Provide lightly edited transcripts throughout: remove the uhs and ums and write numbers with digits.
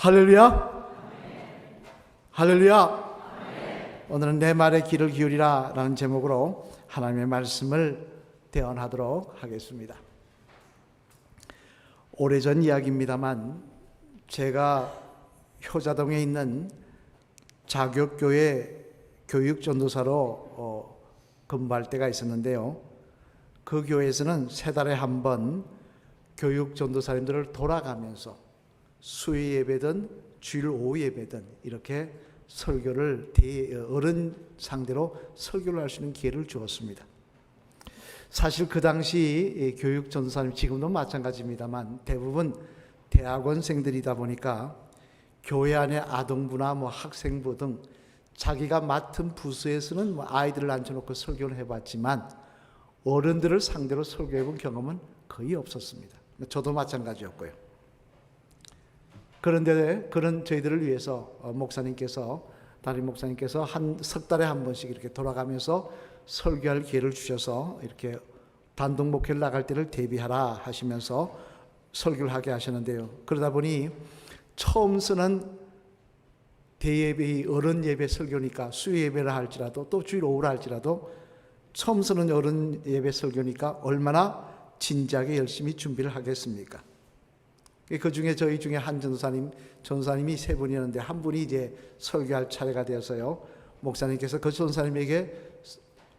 할렐루야. 할렐루야. 오늘은 내 말에 귀를 기울이라 라는 제목으로 하나님의 말씀을 대언하도록 하겠습니다. 오래전 이야기입니다만 제가 효자동에 있는 자격교회 교육전도사로 근무할 때가 있었는데요. 그 교회에서는 세 달에 한 번 교육전도사님들을 돌아가면서 수요 예배든 주일 오후 예배든 이렇게 설교를 어른 상대로 설교를 할 수 있는 기회를 주었습니다. 사실 그 당시 교육 전도사님, 지금도 마찬가지입니다만 대부분 대학원생들이다 보니까 교회 안에 아동부나 학생부 등 자기가 맡은 부서에서는 아이들을 앉혀놓고 설교를 해봤지만 어른들을 상대로 설교해본 경험은 거의 없었습니다. 저도 마찬가지였고요. 그런데 그런 저희들을 위해서 담임 목사님께서 석 달에 한 번씩 이렇게 돌아가면서 설교할 기회를 주셔서 이렇게 단독 목회를 나갈 때를 대비하라 하시면서 설교를 하게 하셨는데요. 그러다 보니 처음서는 대예배, 어른 예배 설교니까 수요 예배를 할지라도 또 주일 오후를 할지라도 처음서는 어른 예배 설교니까 얼마나 진지하게 열심히 준비를 하겠습니까? 그 중에 저희 중에 한 전도사님이 세 분이었는데 한 분이 이제 설교할 차례가 되어서요. 목사님께서 그 전도사님에게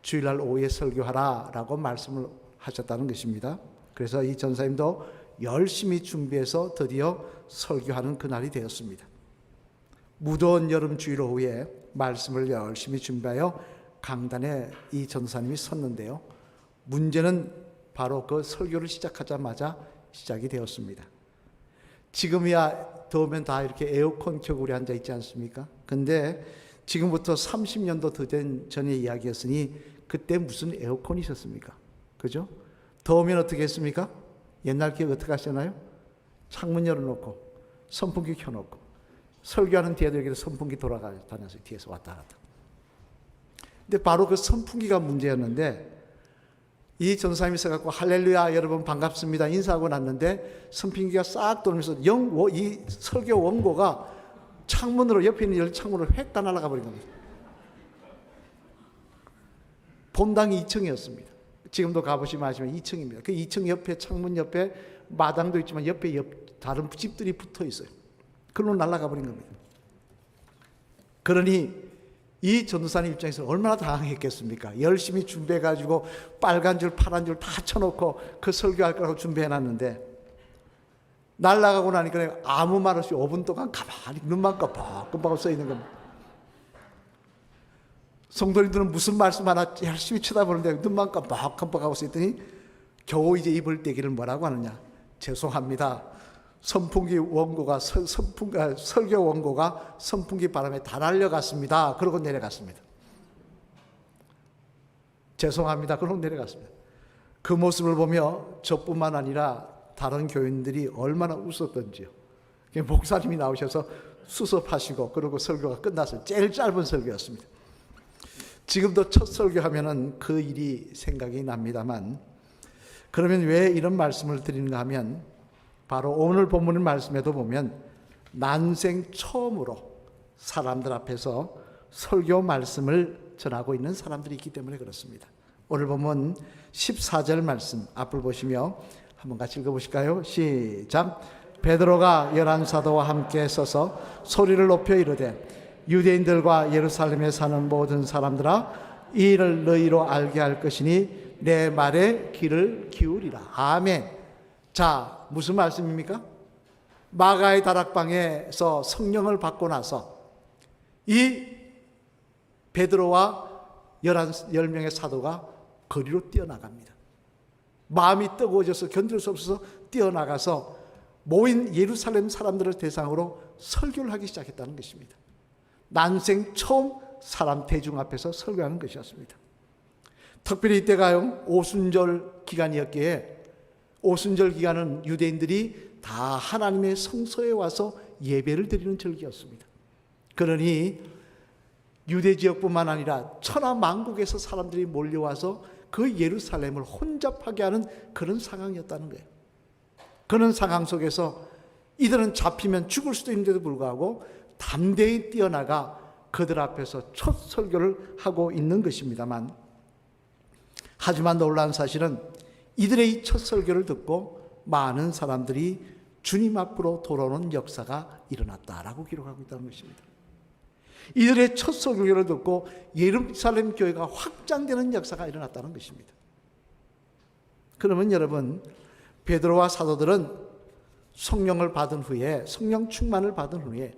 주일날 오후에 설교하라 라고 말씀을 하셨다는 것입니다. 그래서 이 전도사님도 열심히 준비해서 드디어 설교하는 그날이 되었습니다. 무더운 여름 주일 오후에 말씀을 열심히 준비하여 강단에 이 전도사님이 섰는데요. 문제는 바로 그 설교를 시작하자마자 시작이 되었습니다. 지금이야 더우면 다 이렇게 에어컨 켜고 우리 앉아 있지 않습니까? 근데 지금부터 30년도 더 된 전의 이야기였으니 그때 무슨 에어컨이 있었습니까? 그죠? 더우면 어떻게 했습니까? 옛날 기억 어떻게 하시나요? 창문 열어놓고 선풍기 켜놓고 설교하는 뒤에도 이렇게 선풍기 돌아다녀서 뒤에서 왔다 갔다. 근데 바로 그 선풍기가 문제였는데 이 전사님이 있어갖고 할렐루야 여러분 반갑습니다 인사하고 났는데 선풍기가 싹 돌면서 이 설교 원고가 창문으로 옆에 있는 창문으로 획 다 날아가 버린 겁니다. 본당이 2층이었습니다. 지금도 가보시면 아시면 2층입니다. 그 2층 옆에 창문 옆에 마당도 있지만 옆에 다른 집들이 붙어 있어요. 그걸로 날아가 버린 겁니다. 그러니 이 전도사님 입장에서 얼마나 당황했겠습니까? 열심히 준비해가지고 빨간 줄 파란 줄 다 쳐놓고 그 설교할 거라고 준비해놨는데 날아가고 나니까 아무 말 없이 5분 동안 가만히 눈만 깜빡깜빡 써 있는 겁니다. 성도님들은 무슨 말씀 하나 열심히 쳐다보는데 눈만 깜빡깜빡하고 써 있더니 겨우 이제 입을 떼기를 뭐라고 하느냐. 죄송합니다. 선풍기 원고가 설교 원고가 선풍기 바람에 다 날려갔습니다. 그러고 내려갔습니다. 죄송합니다. 그러고 내려갔습니다. 그 모습을 보며 저뿐만 아니라 다른 교인들이 얼마나 웃었던지요. 목사님이 나오셔서 수습하시고 그러고 설교가 끝났어요. 제일 짧은 설교였습니다. 지금도 첫 설교하면은 그 일이 생각이 납니다만 그러면 왜 이런 말씀을 드리는가 하면 바로 오늘 본문 말씀에도 보면 난생 처음으로 사람들 앞에서 설교 말씀을 전하고 있는 사람들이 있기 때문에 그렇습니다. 오늘 본문 14절 말씀 앞을 보시며 한번 같이 읽어보실까요? 시작. 베드로가 11사도와 함께 서서 소리를 높여 이르되 유대인들과 예루살렘에 사는 모든 사람들아 이 일을 너희로 알게 할 것이니 내 말에 귀를 기울이라. 아멘. 자, 무슨 말씀입니까? 마가의 다락방에서 성령을 받고 나서 이 베드로와 10명의 사도가 거리로 뛰어나갑니다. 마음이 뜨거워져서 견딜 수 없어서 뛰어나가서 모인 예루살렘 사람들을 대상으로 설교를 하기 시작했다는 것입니다. 난생 처음 사람 대중 앞에서 설교하는 것이었습니다. 특별히 이때가요 오순절 기간이었기에 오순절 기간은 유대인들이 다 하나님의 성소에 와서 예배를 드리는 절기였습니다. 그러니 유대 지역뿐만 아니라 천하 만국에서 사람들이 몰려와서 그 예루살렘을 혼잡하게 하는 그런 상황이었다는 거예요. 그런 상황 속에서 이들은 잡히면 죽을 수도 있는데도 불구하고 담대히 뛰어나가 그들 앞에서 첫 설교를 하고 있는 것입니다만, 하지만 놀라운 사실은 이들의 이 첫 설교를 듣고 많은 사람들이 주님 앞으로 돌아오는 역사가 일어났다라고 기록하고 있다는 것입니다. 이들의 첫 설교를 듣고 예루살렘 교회가 확장되는 역사가 일어났다는 것입니다. 그러면 여러분, 베드로와 사도들은 성령을 받은 후에, 성령 충만을 받은 후에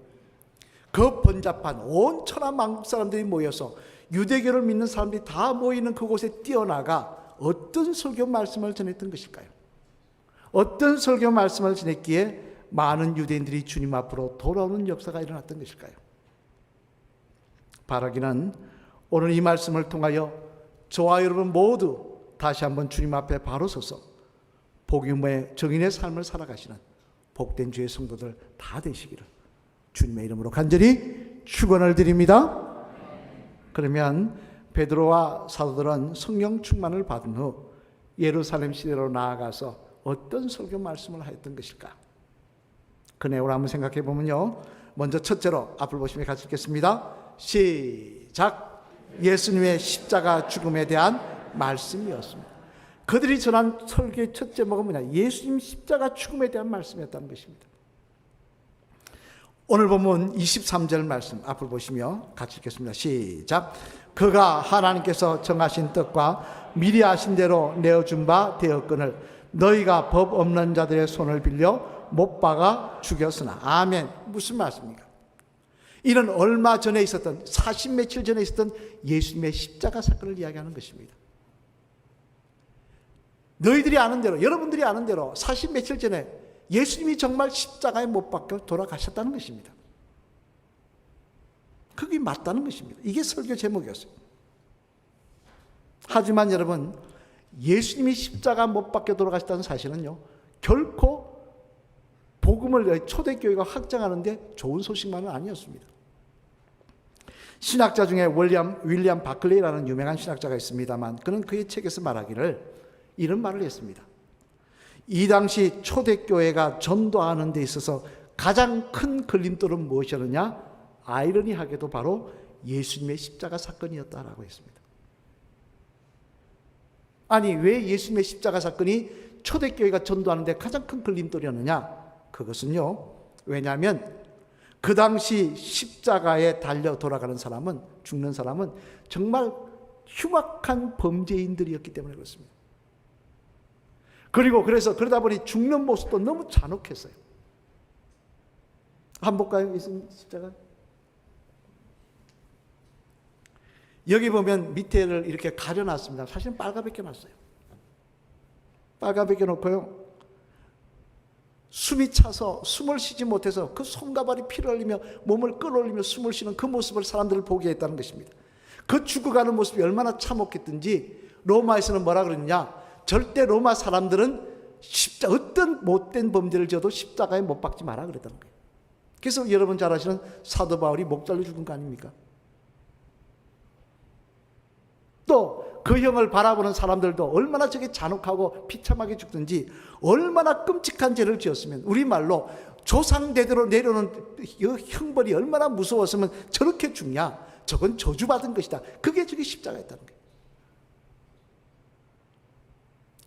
그 번잡한 온 천하 만국 사람들이 모여서 유대교를 믿는 사람들이 다 모이는 그곳에 뛰어나가 어떤 설교 말씀을 전했던 것일까요? 어떤 설교 말씀을 전했기에 많은 유대인들이 주님 앞으로 돌아오는 역사가 일어났던 것일까요? 바라기는 오늘 이 말씀을 통하여 저와 여러분 모두 다시 한번 주님 앞에 바로 서서 복음의 정인의 삶을 살아가시는 복된 주의 성도들 다 되시기를 주님의 이름으로 간절히 축원을 드립니다. 그러면 베드로와 사도들은 성령 충만을 받은 후 예루살렘 시내로 나아가서 어떤 설교 말씀을 하였던 것일까? 그 내용을 한번 생각해 보면요, 먼저 첫째로 앞을 보시면 같이 읽겠습니다. 시작. 예수님의 십자가 죽음에 대한 말씀이었습니다. 그들이 전한 설교의 첫 제목은 뭐냐? 예수님 십자가 죽음에 대한 말씀이었다는 것입니다. 오늘 본문 23절 말씀 앞을 보시며 같이 읽겠습니다. 시작. 그가 하나님께서 정하신 뜻과 미리 하신 대로 내어준 바 되었거늘 너희가 법 없는 자들의 손을 빌려 못 박아 죽였으나. 아멘. 무슨 말씀입니까? 이는 얼마 전에 있었던, 40 며칠 전에 있었던 예수님의 십자가 사건을 이야기하는 것입니다. 너희들이 아는 대로, 여러분들이 아는 대로 40 며칠 전에 예수님이 정말 십자가에 못 박혀 돌아가셨다는 것입니다. 그게 맞다는 것입니다. 이게 설교 제목이었어요. 하지만 여러분, 예수님이 십자가 못 박혀 돌아가셨다는 사실은요, 결코 복음을 초대교회가 확장하는데 좋은 소식만은 아니었습니다. 신학자 중에 윌리엄 바클레이라는 유명한 신학자가 있습니다만, 그는 그의 책에서 말하기를 이런 말을 했습니다. 이 당시 초대교회가 전도하는 데 있어서 가장 큰 걸림돌은 무엇이었느냐? 아이러니하게도 바로 예수님의 십자가 사건이었다라고 했습니다. 아니, 왜 예수님의 십자가 사건이 초대교회가 전도하는 데 가장 큰 걸림돌이었느냐? 그것은요, 왜냐하면 그 당시 십자가에 달려 돌아가는 사람은, 죽는 사람은 정말 흉악한 범죄인들이었기 때문에 그렇습니다. 그래서 그러다 보니 죽는 모습도 너무 잔혹했어요. 한번 볼까요? 예수님 십자가. 여기 보면 밑에를 이렇게 가려놨습니다. 사실은 빨가벗겨 놨어요. 빨가벗겨 놓고요, 숨이 차서 숨을 쉬지 못해서 그 손과 발이 피를 흘리며 몸을 끌어올리며 숨을 쉬는 그 모습을 사람들을 보게 했다는 것입니다. 그 죽어가는 모습이 얼마나 참혹했든지 로마에서는 뭐라 그러느냐? 절대 로마 사람들은 어떤 못된 범죄를 지어도 십자가에 못 박지 마라 그랬다는 거예요. 그래서 여러분 잘 아시는 사도 바울이 목 잘려 죽은 거 아닙니까? 또 그 형을 바라보는 사람들도 얼마나 저게 잔혹하고 비참하게 죽든지, 얼마나 끔찍한 죄를 지었으면, 우리말로 조상대대로 내려오는 형벌이 얼마나 무서웠으면 저렇게 죽냐? 저건 저주받은 것이다. 그게 저게 십자가였다는 거예요.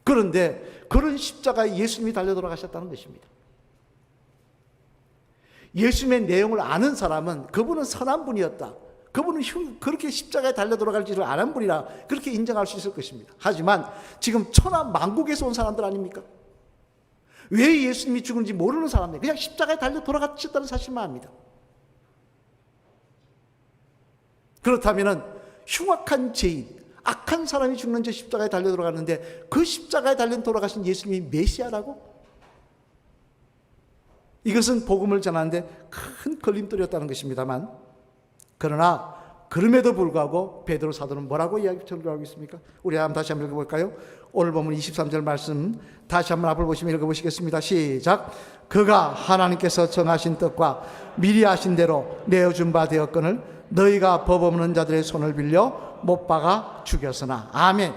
그런데 그런 십자가에 예수님이 달려 돌아가셨다는 것입니다. 예수님의 내용을 아는 사람은 그분은 선한 분이었다, 그분은 그렇게 십자가에 달려 돌아갈 줄을 아는 분이라 그렇게 인정할 수 있을 것입니다. 하지만 지금 천하 만국에서 온 사람들 아닙니까? 왜 예수님이 죽은지 모르는 사람들, 그냥 십자가에 달려 돌아가셨다는 사실만 압니다. 그렇다면 흉악한 죄인, 악한 사람이 죽는 저 십자가에 달려 돌아갔는데 그 십자가에 달려 돌아가신 예수님이 메시아라고? 이것은 복음을 전하는데 큰 걸림돌이었다는 것입니다만, 그러나 그럼에도 불구하고 베드로 사도는 뭐라고 전도하고 있습니까? 우리 다시 한번 읽어볼까요? 오늘 보면 23절 말씀 다시 한번 앞을 보시면 읽어보시겠습니다. 시작. 그가 하나님께서 정하신 뜻과 미리 하신 대로 내어준 바 되었거늘 너희가 법 없는 자들의 손을 빌려 못 박아 죽였으나. 아멘.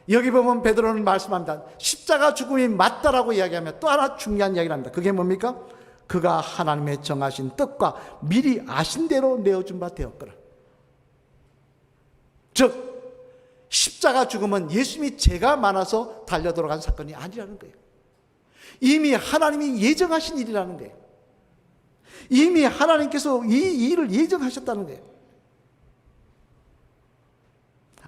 여기 보면 베드로는 말씀합니다. 십자가 죽음이 맞다라고 이야기하며 또 하나 중요한 이야기를 합니다. 그게 뭡니까? 그가 하나님의 정하신 뜻과 미리 아신 대로 내어준 바 되었거라. 즉 십자가 죽음은 예수님이 죄가 많아서 달려 돌아간 사건이 아니라는 거예요. 이미 하나님이 예정하신 일이라는 거예요. 이미 하나님께서 이 일을 예정하셨다는 거예요.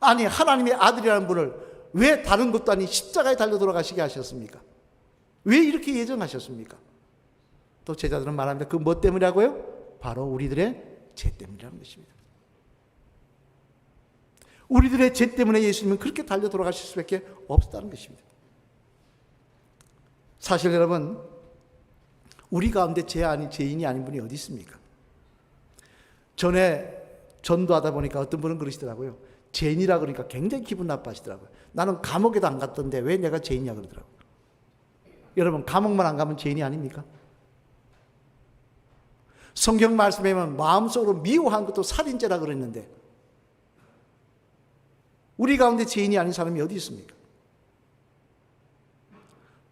아니, 하나님의 아들이라는 분을 왜 다른 것도 아닌 십자가에 달려 돌아가시게 하셨습니까? 왜 이렇게 예정하셨습니까? 또 제자들은 말합니다. 그 뭐 때문이라고요? 바로 우리들의 죄 때문이라는 것입니다. 우리들의 죄 때문에 예수님은 그렇게 달려 돌아가실 수밖에 없었다는 것입니다. 사실 여러분, 우리 가운데 죄인이 아닌 분이 어디 있습니까? 전에 전도하다 보니까 어떤 분은 그러시더라고요. 죄인이라 그러니까 굉장히 기분 나빠하시더라고요. 나는 감옥에도 안 갔던데 왜 내가 죄인이냐 그러더라고요. 여러분, 감옥만 안 가면 죄인이 아닙니까? 성경 말씀에 보면 마음속으로 미워한 것도 살인죄라 그랬는데 우리 가운데 죄인이 아닌 사람이 어디 있습니까?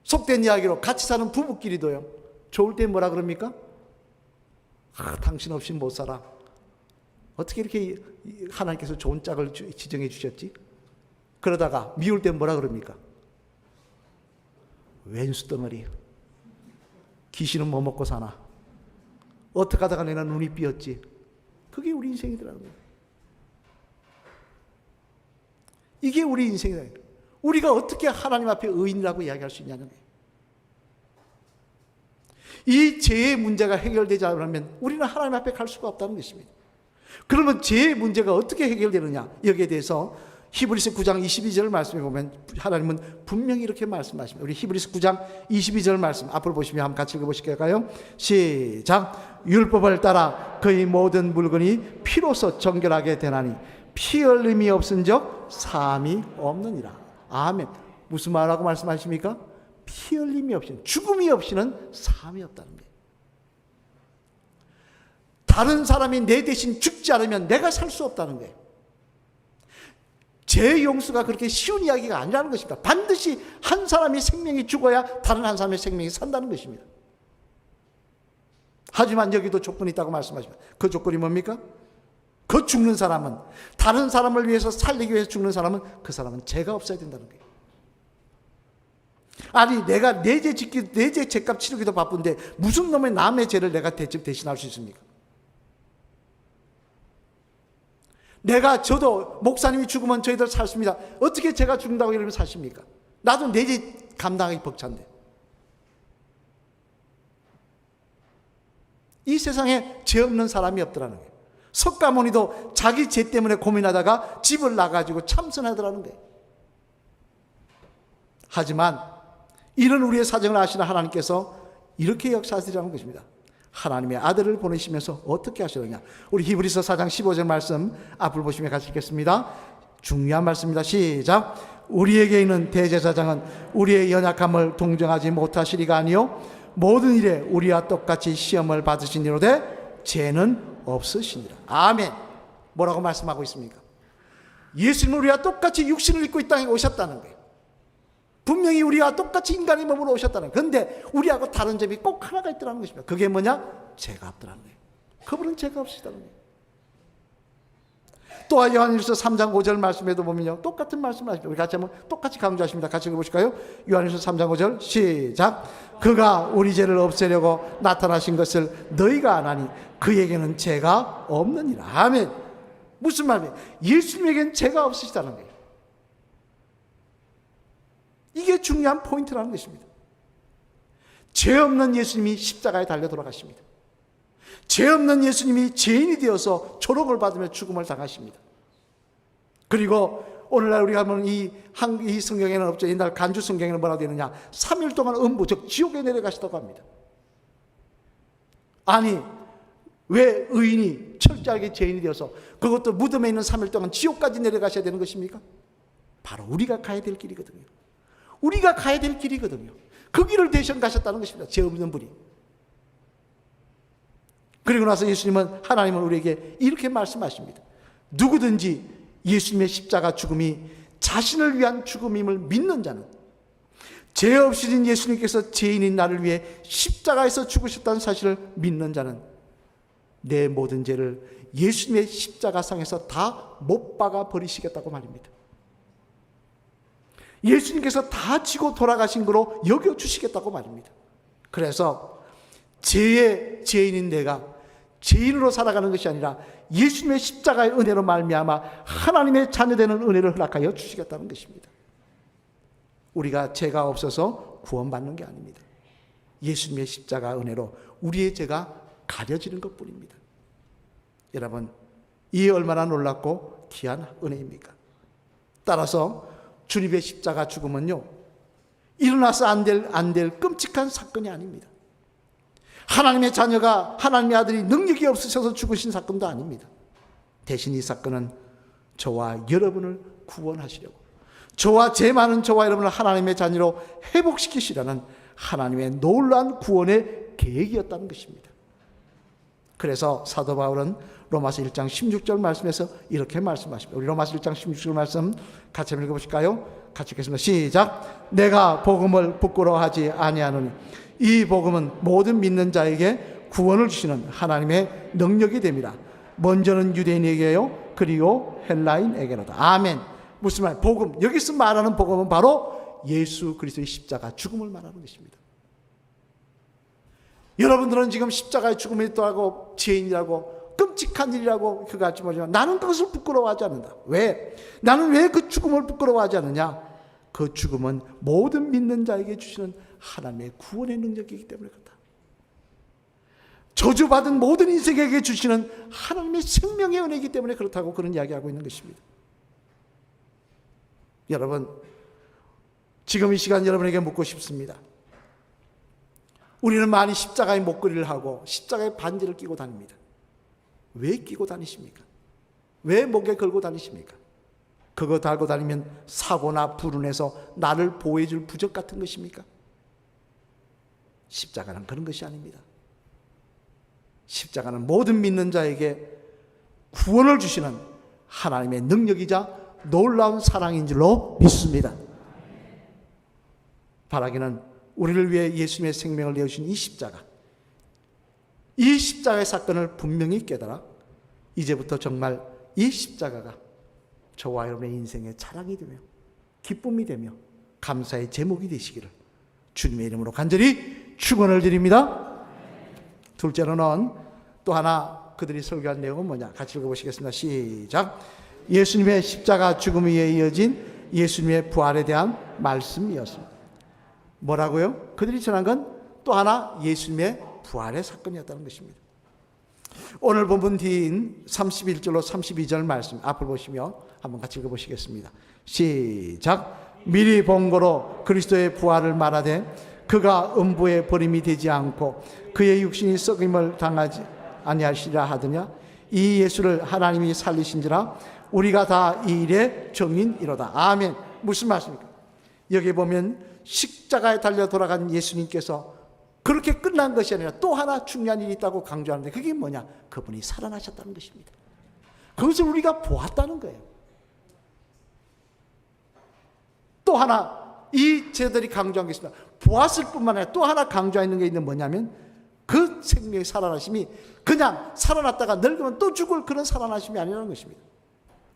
속된 이야기로 같이 사는 부부끼리도요, 좋을 때 뭐라 그럽니까? 당신 없이 못 살아. 어떻게 이렇게 하나님께서 좋은 짝을 지정해 주셨지? 그러다가 미울 때 뭐라 그럽니까? 왼수 덩어리. 귀신은 뭐 먹고 사나? 어떻게 하다가 내가 눈이 삐었지? 그게 우리 인생이더라는 거예요. 이게 우리 인생이다. 우리가 어떻게 하나님 앞에 의인이라고 이야기할 수 있냐는 거예요. 이 죄의 문제가 해결되지 않으면 우리는 하나님 앞에 갈 수가 없다는 것입니다. 그러면 죄의 문제가 어떻게 해결되느냐? 여기에 대해서 히브리서 9장 22절 말씀에 보면 하나님은 분명히 이렇게 말씀하십니다. 우리 히브리서 9장 22절 말씀 앞으로 보시면 한번 같이 읽어보실까요? 시작. 율법을 따라 그의 모든 물건이 피로서 정결하게 되나니 피 흘림이 없은즉 사함이 없느니라. 아멘. 무슨 말하고 말씀하십니까? 피 흘림이 없이는, 죽음이 없이는 사함이 없다는 거예요. 다른 사람이 내 대신 죽지 않으면 내가 살 수 없다는 거예요. 죄 용서가 그렇게 쉬운 이야기가 아니라는 것입니다. 반드시 한 사람이 생명이 죽어야 다른 한 사람의 생명이 산다는 것입니다. 하지만 여기도 조건이 있다고 말씀하십니다. 그 조건이 뭡니까? 그 죽는 사람은, 다른 사람을 위해서 살리기 위해서 죽는 사람은, 그 사람은 죄가 없어야 된다는 거예요. 아니, 내가 내 죄 죄값 치르기도 바쁜데 무슨 놈의 남의 죄를 내가 대신할 수 있습니까? 저도 목사님이 죽으면 저희들 살습니다. 어떻게 제가 죽는다고 이러면 사십니까? 나도 내 죄 감당하기 벅찬데. 이 세상에 죄 없는 사람이 없더라는 거예요. 석가모니도 자기 죄 때문에 고민하다가 집을 나가지고 참선하더라는 거예요. 하지만 이런 우리의 사정을 아시는 하나님께서 이렇게 역사하시라는 것입니다. 하나님의 아들을 보내시면서 어떻게 하시느냐? 우리 히브리서 4장 15절 말씀 앞을 보시면 같이 읽겠습니다. 중요한 말씀입니다. 시작. 우리에게 있는 대제사장은 우리의 연약함을 동정하지 못하시리가 아니요 모든 일에 우리와 똑같이 시험을 받으시니로되 죄는 없으시니라. 아멘. 뭐라고 말씀하고 있습니까? 예수님은 우리와 똑같이 육신을 입고 이 땅에 오셨다는 거예요. 분명히 우리와 똑같이 인간의 몸으로 오셨다는 거예요. 그런데 우리하고 다른 점이 꼭 하나가 있더라는 것입니다. 그게 뭐냐? 죄가 없더라는 거예요. 그분은 죄가 없으시다는 거예요. 또한 요한일서 3장 5절 말씀에도 보면요, 똑같은 말씀을 하십니다. 우리 같이 한번 똑같이 강조하십니다. 같이 읽어보실까요? 요한일서 3장 5절 시작. 그가 우리 죄를 없애려고 나타나신 것을 너희가 아나니 그에게는 죄가 없느니라. 아멘. 무슨 말이에요? 예수님에게는 죄가 없으시다는 거예요. 이게 중요한 포인트라는 것입니다. 죄 없는 예수님이 십자가에 달려 돌아가십니다. 죄 없는 예수님이 죄인이 되어서 조롱을 받으며 죽음을 당하십니다. 그리고 오늘날 우리가 보면 이 성경에는 없죠. 옛날 간주 성경에는 뭐라고 되느냐? 3일 동안 음부, 즉 지옥에 내려가시다고 합니다. 아니, 왜 의인이 철저하게 죄인이 되어서 그것도 무덤에 있는 3일 동안 지옥까지 내려가셔야 되는 것입니까? 바로 우리가 가야 될 길이거든요. 우리가 가야 될 길이거든요. 그 길을 대신 가셨다는 것입니다. 죄 없는 분이. 그리고 나서 예수님은, 하나님은 우리에게 이렇게 말씀하십니다. 누구든지 예수님의 십자가 죽음이 자신을 위한 죽음임을 믿는 자는 죄 없으신 예수님께서 죄인인 나를 위해 십자가에서 죽으셨다는 사실을 믿는 자는 내 모든 죄를 예수님의 십자가상에서 다 못 박아 버리시겠다고 말입니다. 예수님께서 다 지고 돌아가신 거로 여겨주시겠다고 말입니다. 그래서 죄의 죄인인 내가 죄인으로 살아가는 것이 아니라 예수님의 십자가의 은혜로 말미암아 하나님의 자녀되는 은혜를 허락하여 주시겠다는 것입니다. 우리가 죄가 없어서 구원받는 게 아닙니다. 예수님의 십자가 은혜로 우리의 죄가 가려지는 것뿐입니다. 여러분, 이 얼마나 놀랍고 귀한 은혜입니까? 따라서 주님의 십자가 죽음은요, 일어나서 안 될 끔찍한 사건이 아닙니다. 하나님의 자녀가, 하나님의 아들이 능력이 없으셔서 죽으신 사건도 아닙니다. 대신 이 사건은 저와 여러분을 구원하시려고, 저와 죄 많은 저와 여러분을 하나님의 자녀로 회복시키시려는 하나님의 놀라운 구원의 계획이었다는 것입니다. 그래서 사도 바울은 로마서 1장 16절 말씀에서 이렇게 말씀하십니다. 우리 로마서 1장 16절 말씀 같이 한번 읽어보실까요? 같이 읽겠습니다. 시작. 내가 복음을 부끄러워하지 아니하노니 이 복음은 모든 믿는 자에게 구원을 주시는 하나님의 능력이 됩니다. 먼저는 유대인에게요, 그리고 헬라인에게로다. 아멘. 무슨 말? 복음. 여기서 말하는 복음은 바로 예수 그리스도의 십자가 죽음을 말하는 것입니다. 여러분들은 지금 십자가의 죽음에 있다고 죄인이라고 끔찍한 일이라고 그거 같지 모르지만 나는 그것을 부끄러워하지 않는다. 왜? 나는 왜 그 죽음을 부끄러워하지 않느냐? 그 죽음은 모든 믿는 자에게 주시는 하나님의 구원의 능력이기 때문에 그렇다. 저주받은 모든 인생에게 주시는 하나님의 생명의 은혜이기 때문에 그렇다고 그런 이야기하고 있는 것입니다. 여러분, 지금 이 시간 여러분에게 묻고 싶습니다. 우리는 많이 십자가의 목걸이를 하고 십자가의 반지를 끼고 다닙니다. 왜 끼고 다니십니까? 왜 목에 걸고 다니십니까? 그거 달고 다니면 사고나 불운에서 나를 보호해 줄 부적 같은 것입니까? 십자가는 그런 것이 아닙니다. 십자가는 모든 믿는 자에게 구원을 주시는 하나님의 능력이자 놀라운 사랑인 줄로 믿습니다. 바라기는 우리를 위해 예수님의 생명을 내어주신 이 십자가, 이 십자가의 사건을 분명히 깨달아 이제부터 정말 이 십자가가 저와 여러분의 인생의 자랑이 되며 기쁨이 되며 감사의 제목이 되시기를 주님의 이름으로 간절히 축원을 드립니다. 둘째로는 또 하나 그들이 설교한 내용은 뭐냐? 같이 읽어보시겠습니다. 시작. 예수님의 십자가 죽음에 이어진 예수님의 부활에 대한 말씀이었습니다. 뭐라고요? 그들이 전한 건 또 하나 예수님의 부활의 사건이었다는 것입니다. 오늘 본문 뒤인 31절로 32절 말씀 앞을 보시며 한번 같이 읽어보시겠습니다. 시작. 미리 본 거로 그리스도의 부활을 말하되 그가 음부에 버림이 되지 않고 그의 육신이 썩임을 당하지 아니하시라 하더냐. 이 예수를 하나님이 살리신지라 우리가 다 이 일의 증인이로다. 아멘. 무슨 말씀입니까? 여기 보면 십자가에 달려 돌아간 예수님께서 그렇게 끝난 것이 아니라 또 하나 중요한 일이 있다고 강조하는데 그게 뭐냐? 그분이 살아나셨다는 것입니다. 그것을 우리가 보았다는 거예요. 또 하나 이 제자들이 강조한 게 있습니다. 보았을 뿐만 아니라 또 하나 강조하는 게 있는 뭐냐면 그 생명의 살아나심이 그냥 살아났다가 늙으면 또 죽을 그런 살아나심이 아니라는 것입니다.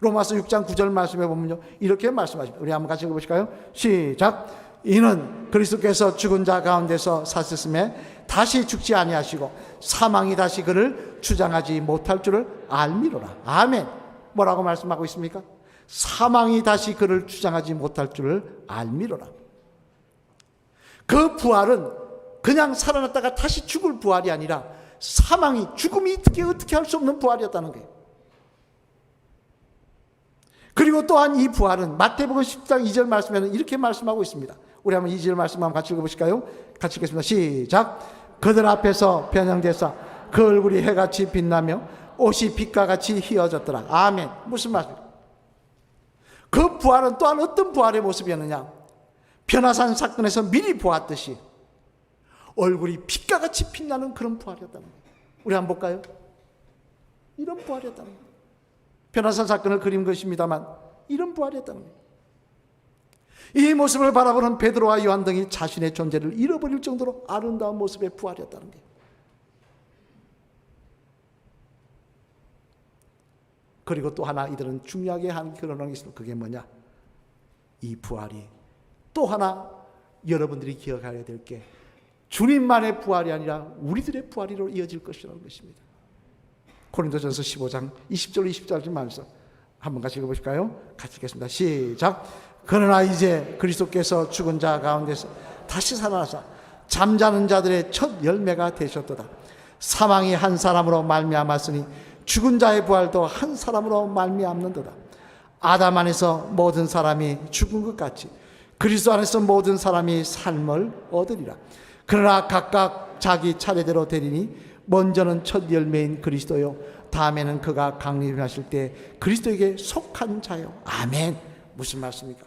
로마서 6장 9절 말씀에 보면요, 이렇게 말씀하십니다. 우리 한번 같이 읽어보실까요? 시작. 이는 그리스도께서 죽은 자 가운데서 사셨음에 다시 죽지 아니하시고 사망이 다시 그를 주장하지 못할 줄을 알미로라. 아멘. 뭐라고 말씀하고 있습니까? 사망이 다시 그를 주장하지 못할 줄을 알미로라. 그 부활은 그냥 살아났다가 다시 죽을 부활이 아니라 사망이, 죽음이 어떻게 할 수 없는 부활이었다는 거예요. 그리고 또한 이 부활은 마태복음 10장 2절 말씀에는 이렇게 말씀하고 있습니다. 우리 한번 2절 말씀 한번 같이 읽어보실까요? 같이 읽겠습니다. 시작. 그들 앞에서 변형돼서 그 얼굴이 해같이 빛나며 옷이 빛과 같이 휘어졌더라. 아멘. 무슨 말입니까? 그 부활은 또한 어떤 부활의 모습이었느냐? 변화산 사건에서 미리 보았듯이 얼굴이 빛과 같이 빛나는 그런 부활이었다는 거예요. 우리 한번 볼까요? 이런 부활이었다는 거예요. 변화산 사건을 그린 것입니다만 이런 부활이었다는 거예요. 이 모습을 바라보는 베드로와 요한 등이 자신의 존재를 잃어버릴 정도로 아름다운 모습의 부활이었다는 거예요. 그리고 또 하나 이들은 중요하게 한 그런 게 있습니다. 그게 뭐냐? 이 부활이 또 하나 여러분들이 기억해야 될 게 주님만의 부활이 아니라 우리들의 부활이로 이어질 것이라는 것입니다. 고린도전서 15장 20절 20절 말씀 한번 같이 읽어보실까요? 같이 읽겠습니다. 시작. 그러나 이제 그리스도께서 죽은 자 가운데서 다시 살아나사 잠자는 자들의 첫 열매가 되셨도다. 사망이 한 사람으로 말미암았으니 죽은 자의 부활도 한 사람으로 말미암는도다. 아담 안에서 모든 사람이 죽은 것 같이 그리스도 안에서 모든 사람이 삶을 얻으리라. 그러나 각각 자기 차례대로 되리니 먼저는 첫 열매인 그리스도요 다음에는 그가 강림하실 때 그리스도에게 속한 자요. 아멘. 무슨 말씀입니까?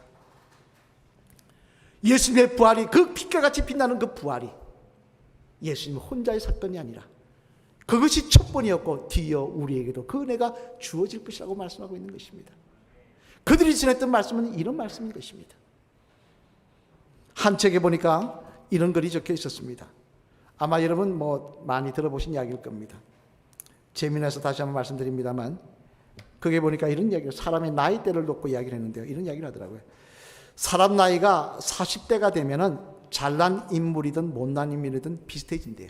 예수님의 부활이 그 빛과 같이 빛나는 그 부활이 예수님 혼자의 사건이 아니라 그것이 첫 번이었고 뒤이어 우리에게도 그 은혜가 주어질 것이라고 말씀하고 있는 것입니다. 그들이 지냈던 말씀은 이런 말씀인 것입니다. 한 책에 보니까 이런 글이 적혀 있었습니다. 아마 여러분 많이 들어보신 이야기일 겁니다. 재미나서 다시 한번 말씀드립니다만 그게 보니까 이런 이야기를 사람의 나이대를 놓고 이야기를 했는데요. 이런 이야기를 하더라고요. 사람 나이가 40대가 되면은 잘난 인물이든 못난 인물이든 비슷해진대요.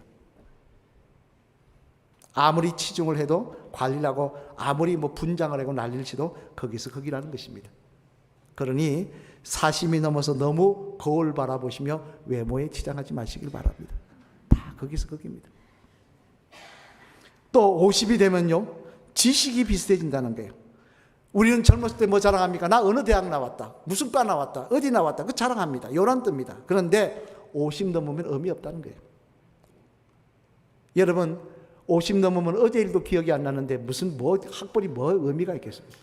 아무리 치중을 해도 관리를 하고 아무리 분장을 하고 난리를 치도 거기서 거기라는 것입니다. 그러니 40이 넘어서 너무 거울 바라보시며 외모에 치장하지 마시길 바랍니다. 다 거기서 거기입니다. 또 50이 되면요 지식이 비슷해진다는 거예요. 우리는 젊었을 때 뭐 자랑합니까? 나 어느 대학 나왔다, 무슨 과 나왔다, 어디 나왔다, 그 자랑합니다. 요란듭니다. 그런데 50 넘으면 의미 없다는 거예요. 여러분 50 넘으면 어제 일도 기억이 안 나는데 무슨 학벌이 의미가 있겠습니까?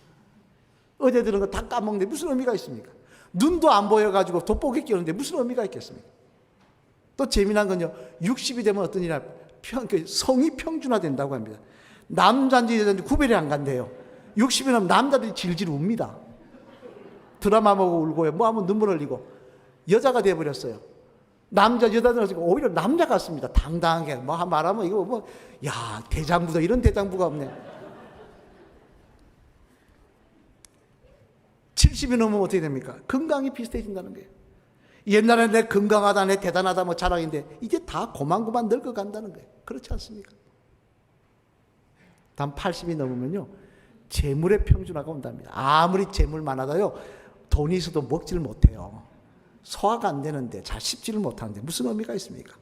어제 들은 거 다 까먹는데 무슨 의미가 있습니까? 눈도 안 보여가지고 돋보기 끼우는데 무슨 의미가 있겠습니까? 또 재미난 건요 60이 되면 어떤 일이냐 성이 평준화된다고 합니다. 남자인지 여자인지 구별이 안 간대요. 60이 넘으면 남자들이 질질 웁니다. 드라마 보고 울고요. 하면 눈물 흘리고 여자가 돼버렸어요. 여자들은 오히려 남자 같습니다. 당당하게 말하면 이거 대장부다 이런 대장부가 없네. 70이 넘으면 어떻게 됩니까? 건강이 비슷해진다는 거예요. 옛날에 내 건강하다, 내 대단하다 자랑인데 이제 다 고만고만 늙어간다는 거예요. 그렇지 않습니까? 단 80이 넘으면요 재물의 평준화가 온답니다. 아무리 재물 많아도요 돈이 있어도 먹지를 못해요. 소화가 안 되는데 잘 씹지를 못하는데 무슨 의미가 있습니까?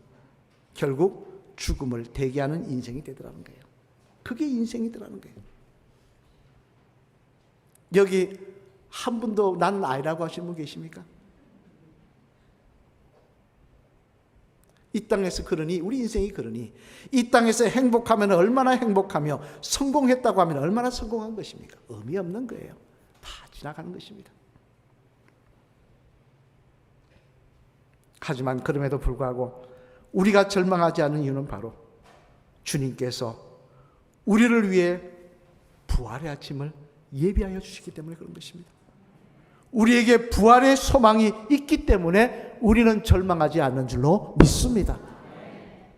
결국 죽음을 대기하는 인생이 되더라는 거예요. 그게 인생이더라는 거예요. 여기 한 분도 나는 아니라고 하시는 분 계십니까? 이 땅에서 그러니 우리 인생이 그러니 이 땅에서 행복하면 얼마나 행복하며 성공했다고 하면 얼마나 성공한 것입니까? 의미 없는 거예요. 다 지나가는 것입니다. 하지만 그럼에도 불구하고 우리가 절망하지 않는 이유는 바로 주님께서 우리를 위해 부활의 아침을 예비하여 주시기 때문에 그런 것입니다. 우리에게 부활의 소망이 있기 때문에 우리는 절망하지 않는 줄로 믿습니다.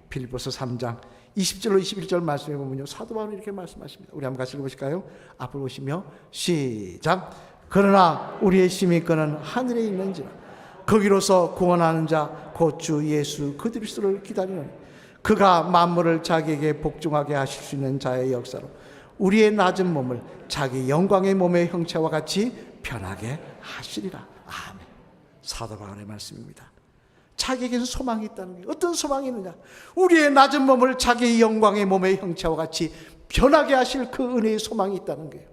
빌립보서 3장 20절로 21절 말씀해 보면요 사도 바울은 이렇게 말씀하십니다. 우리 한번 같이 읽어보실까요? 앞을 보시며 시작. 그러나 우리의 힘이 끄는 하늘에 있는지라 거기로서 구원하는 자 곧 주 예수 그리스도를 기다리는 그가 만물을 자기에게 복종하게 하실 수 있는 자의 역사로 우리의 낮은 몸을 자기 영광의 몸의 형체와 같이 편하게 하시리라. 아멘. 사도 바울의 말씀입니다. 자기에게는 소망이 있다는 거예요. 어떤 소망이 있느냐? 우리의 낮은 몸을 자기 영광의 몸의 형체와 같이 변하게 하실 그 은혜의 소망이 있다는 거예요.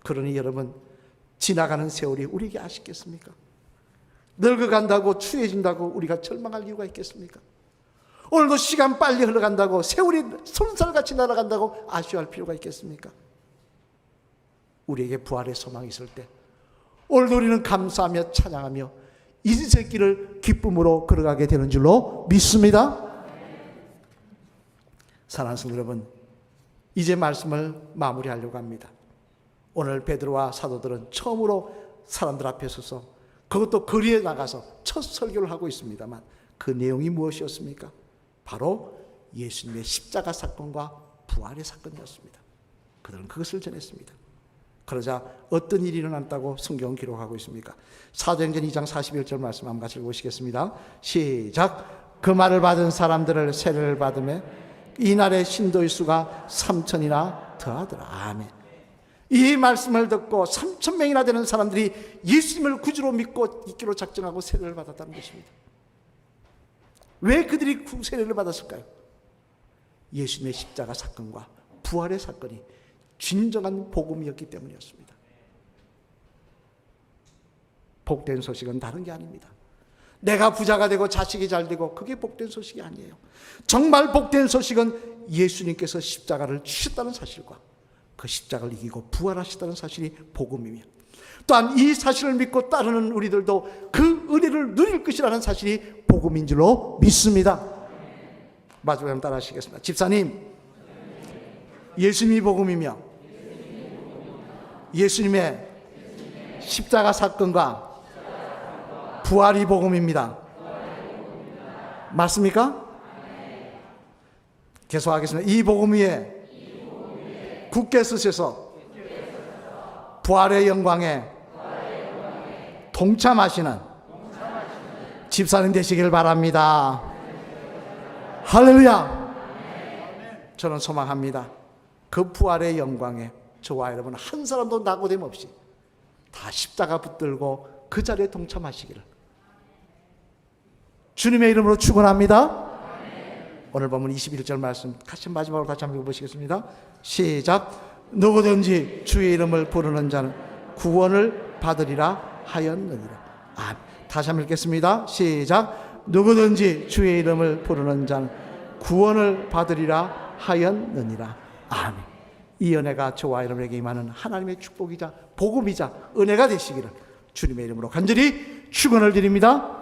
그러니 여러분 지나가는 세월이 우리에게 아쉽겠습니까? 늙어간다고 추해진다고 우리가 절망할 이유가 있겠습니까? 오늘도 시간 빨리 흘러간다고 세월이 손살같이 날아간다고 아쉬워할 필요가 있겠습니까? 우리에게 부활의 소망이 있을 때 오늘도 우리는 감사하며 찬양하며 인생길을 기쁨으로 걸어가게 되는 줄로 믿습니다. 사랑하는 성도 여러분, 이제 말씀을 마무리하려고 합니다. 오늘 베드로와 사도들은 처음으로 사람들 앞에 서서 그것도 거리에 나가서 첫 설교를 하고 있습니다만 그 내용이 무엇이었습니까? 바로 예수님의 십자가 사건과 부활의 사건이었습니다. 그들은 그것을 전했습니다. 그러자 어떤 일이 일어났다고 성경은 기록하고 있습니까? 사도행전 2장 41절 말씀 한번 같이 읽어보시겠습니다. 시작. 그 말을 받은 사람들을 세례를 받으며 이날의 신도의 수가 3,000이나 더하더라. 아멘. 이 말씀을 듣고 3,000명이나 되는 사람들이 예수님을 구주로 믿고 있기로 작정하고 세례를 받았다는 것입니다. 왜 그들이 세례를 받았을까요? 예수님의 십자가 사건과 부활의 사건이 진정한 복음이었기 때문이었습니다. 복된 소식은 다른 게 아닙니다. 내가 부자가 되고 자식이 잘 되고 그게 복된 소식이 아니에요. 정말 복된 소식은 예수님께서 십자가를 치셨다는 사실과 그 십자가를 이기고 부활하셨다는 사실이 복음이며, 또한 이 사실을 믿고 따르는 우리들도 그 은혜를 누릴 것이라는 사실이 복음인 줄로 믿습니다. 마지막으로 따라 하시겠습니다. 집사님, 예수님이 복음이며 예수님의 십자가 사건과 부활이 복음입니다. 맞습니까? 계속하겠습니다. 이 복음 위에 굳게 서셔서 부활의 영광에 동참하시는 집사님 되시길 바랍니다. 할렐루야. 저는 소망합니다. 그 부활의 영광에 저와 여러분 한 사람도 낙오됨 없이 다 십자가 붙들고 그 자리에 동참하시기를 주님의 이름으로 축원합니다. 오늘 보면 21절 말씀 같이 마지막으로 다시 한번 읽어보시겠습니다. 시작. 누구든지 주의 이름을 부르는 자는 구원을 받으리라 하였느니라. 아멘. 다시 한번 읽겠습니다. 시작. 누구든지 주의 이름을 부르는 자는 구원을 받으리라 하였느니라. 아멘. 이 은혜가 저와 여러분에게 임하는 하나님의 축복이자 복음이자 은혜가 되시기를 주님의 이름으로 간절히 축원을 드립니다.